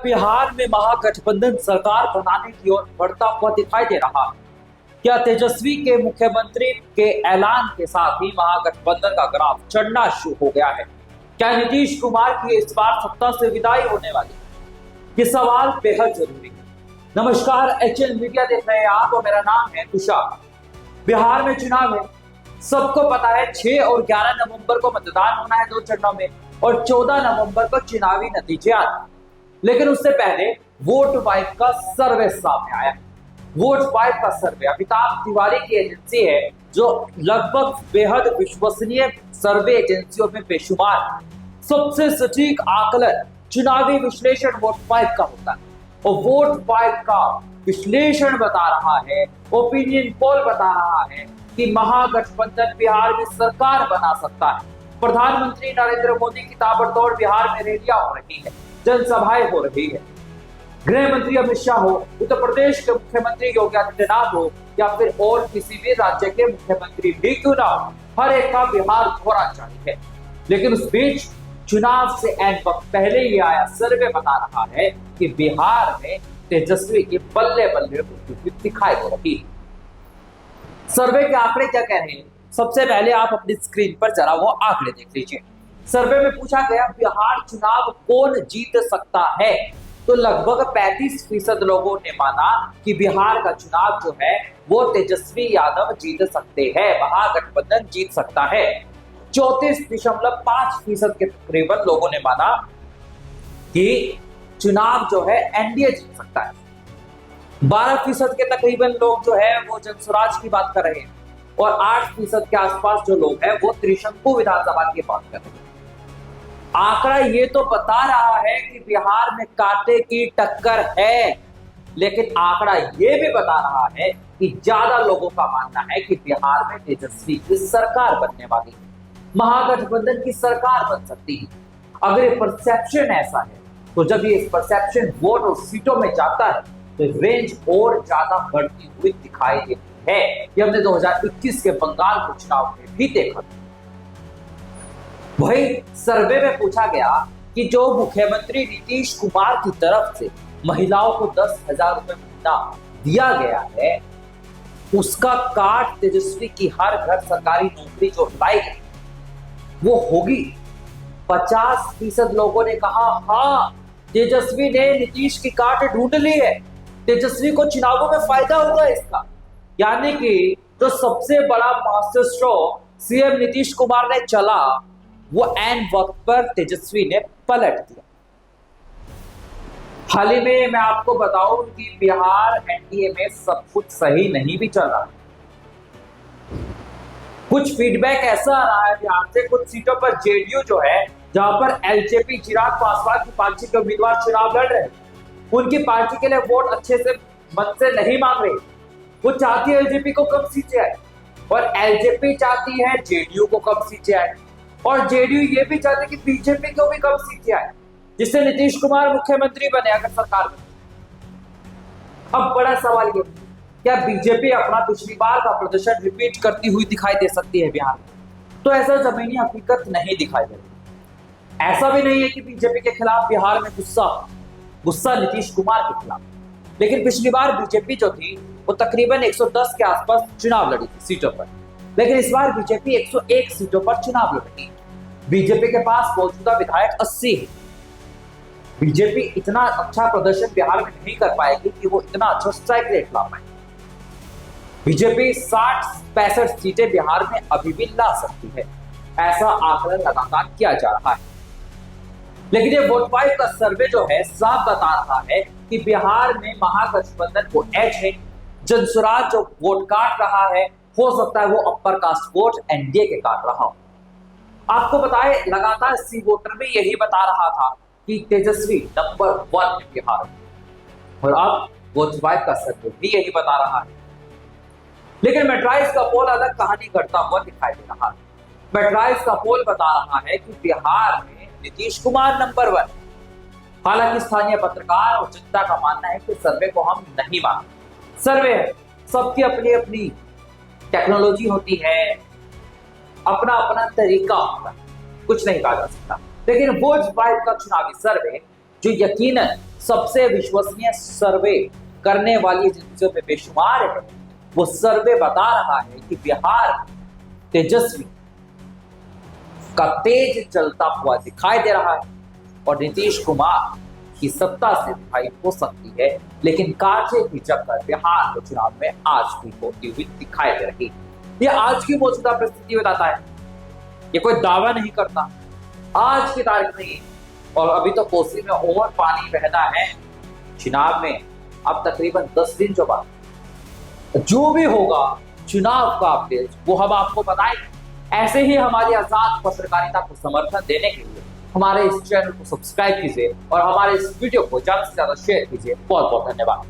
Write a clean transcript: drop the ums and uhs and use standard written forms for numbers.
बिहार में महागठबंधन सरकार बनाने की ओर बढ़ता हुआ दिखाई दे रहा है? क्या तेजस्वी के मुख्यमंत्री के ऐलान के साथ ही महागठबंधन का ग्राफ चढ़ना शुरू हो गया है? क्या नीतीश कुमार की इस बार सत्ता से विदाई होने वाली है? ये सवाल बेहद जरूरी है। नमस्कार, एचएन मीडिया देख रहे हैं आप और मेरा नाम है तुषार। बिहार में चुनाव है, सबको पता है 6 और 11 नवंबर को मतदान होना है 2 चरणों में और 14 नवंबर को चुनावी नतीजे आते हैं। लेकिन उससे पहले वोट वाइब का सर्वे सामने आया। वोट वाइब का सर्वे अमिताभ तिवारी की एजेंसी है जो लगभग बेहद विश्वसनीय सर्वे एजेंसियों में बेशुमार है। सबसे सटीक आकलन चुनावी विश्लेषण वोट वाइब का होता है और वोट वाइब का विश्लेषण बता रहा है, ओपिनियन पोल बता रहा है कि महागठबंधन बिहार में सरकार बना सकता है। प्रधानमंत्री नरेंद्र मोदी की ताबड़तोड़ बिहार में रैलियां हो रही है, जनसभाएं हो रही है। गृह मंत्री अमित शाह हो, उत्तर प्रदेश के मुख्यमंत्री योगी आदित्यनाथ हो या फिर और किसी भी राज्य के मुख्यमंत्री भी क्यों ना हो, हर एक का बिहार घोरा जारी है। लेकिन उस बीच चुनाव से एन वक्त पहले ही आया सर्वे बता रहा है कि बिहार में तेजस्वी की बल्ले बल्ले दिखाई दे रही है। सर्वे के आंकड़े क्या कह रहे हैं? सबसे पहले आप अपनी स्क्रीन पर जरा वो आंकड़े देख लीजिए। सर्वे में पूछा गया बिहार चुनाव कौन जीत सकता है, तो लगभग 35% लोगों ने माना कि बिहार का चुनाव जो है वो तेजस्वी यादव जीत सकते हैं, महागठबंधन जीत सकता है। 34.5% के तकरीबन लोगों ने माना कि चुनाव जो है एनडीए जीत सकता है। 12% के तकरीबन लोग जो है वो जनसुराज की बात कर रहे हैं और 8% के आसपास जो लोग हैं वो त्रिशंकु विधानसभा की बात कर रहे हैं। आंकड़ा ये तो बता रहा है कि बिहार में कांटे की टक्कर है, लेकिन आंकड़ा ये भी बता रहा है कि ज्यादा लोगों का मानना है कि बिहार में तेजस्वी की सरकार बनने वाली है, महागठबंधन की सरकार बन सकती है। अगर ये परसेप्शन ऐसा है तो जब ये परसेप्शन वोट और सीटों में जाता है तो रेंज और ज्यादा बढ़ती हुई दिखाई देती है। ये हमने 2021 के बंगाल के चुनाव में भी देखा। वही सर्वे में पूछा गया कि जो मुख्यमंत्री नीतीश कुमार की तरफ से महिलाओं को 10,000 रुपए महीना दिया गया है, उसका काट तेजस्वी की हर घर सरकारी नौकरी जो लाएगी वो होगी। 50% लोगों ने कहा हाँ, तेजस्वी ने नीतीश की काट ढूंढ ली है, तेजस्वी को चुनावों में फायदा होगा इसका। यानी कि जो सबसे बड़ा master stroke CM Nitish Kumar ने चला वो एन वक्त पर तेजस्वी ने पलट दिया। हाल ही में मैं आपको बताऊं कि बिहार एनडीए में सब कुछ सही नहीं भी चल रहा। कुछ फीडबैक ऐसा आ रहा है बिहार से, कुछ सीटों पर जेडीयू जो है, जहां पर एलजेपी चिराग पासवान की पार्टी के उम्मीदवार चुनाव लड़ रहे हैं, उनकी पार्टी के लिए वोट अच्छे से मन से नहीं मांग रही। वो चाहती है एलजेपी को कम सीटें आए और एलजेपी चाहती है जेडीयू को कम सीटें आए और जेडीयू ये भी चाहती है कि बीजेपी को भी कम सीटें आए, जिससे नीतीश कुमार मुख्यमंत्री बने अगर सरकार बने। अब बड़ा सवाल ये, क्या बीजेपी अपना पिछली बार का प्रदर्शन रिपीट करती हुई दिखाई दे सकती है बिहार में? तो ऐसा जमीनी हकीकत नहीं दिखाई दे रही। ऐसा भी नहीं है कि बीजेपी के खिलाफ बिहार में गुस्सा नीतीश कुमार के खिलाफ, लेकिन पिछली बार बीजेपी जो थी वो तकरीबन 110 के आसपास चुनाव लड़ी थी सीटों पर, लेकिन इस बार बीजेपी 101 सीटों पर चुनाव लड़ी। बीजेपी के पास मौजूदा विधायक 80 है। बीजेपी इतना अच्छा प्रदर्शन बिहार में नहीं कर पाएगी कि वो इतना अच्छा स्ट्राइक रेट ला पाए। बीजेपी 60-65 सीटें बिहार में अभी भी ला सकती है, ऐसा आकलन लगातार किया जा रहा है। लेकिन ये वोट वाइब का सर्वे जो है साफ बता रहा है कि बिहार में महागठबंधन को एज है। जनसुराज जो वोट काट रहा है, हो सकता है वो अपर कास्ट वोट एनडीए के काट रहा हो। आपको बताए लगातार सी वोटर में यही बता रहा था कि तेजस्वी नंबर 1 है बिहार में, और अब वोट वाइब का सर्वे भी यही बता रहा है। लेकिन मेट्राइज का पोल अलग कहानी करता हुआ दिखाई दे रहा है। मेट्राइज का पोल बता रहा है कि बिहार में नीतीश कुमार नंबर 1। हालांकि स्थानीय पत्रकार और जनता का मानना है कि सर्वे को हम नहीं मानते। सर्वे है, सबकी अपनी अपनी टेक्नोलॉजी होती है, अपना अपना तरीका होता है, कुछ नहीं कहा जा सकता। लेकिन वोट वाइब का चुनावी सर्वे जो यकीनन सबसे विश्वसनीय सर्वे करने वाली एजेंसियों में बेशुमार है, वो सर्वे बता रहा है कि बिहार तेजस्वी का तेज चलता हुआ दिखाई दे रहा है और नीतीश कुमार की सत्ता से रिहाई हो सकती है, लेकिन कांटे की चक्कर बिहार के चुनाव में आज भी होती हुई दिखाई दे रही। ये आज की मौजूदा परिस्थिति बताता है, ये कोई दावा नहीं करता, आज की तारीख में। और अभी तो कोसी में और पानी बहना है चुनाव में, अब तकरीबन 10 दिन जो बाद जो भी होगा चुनाव का अपडेट वो हम आपको बताएंगे। ऐसे ही हमारी आजाद पत्रकारिता को समर्थन देने के लिए हमारे इस चैनल को सब्सक्राइब कीजिए और हमारे इस वीडियो को ज्यादा से ज्यादा शेयर कीजिए। बहुत बहुत धन्यवाद।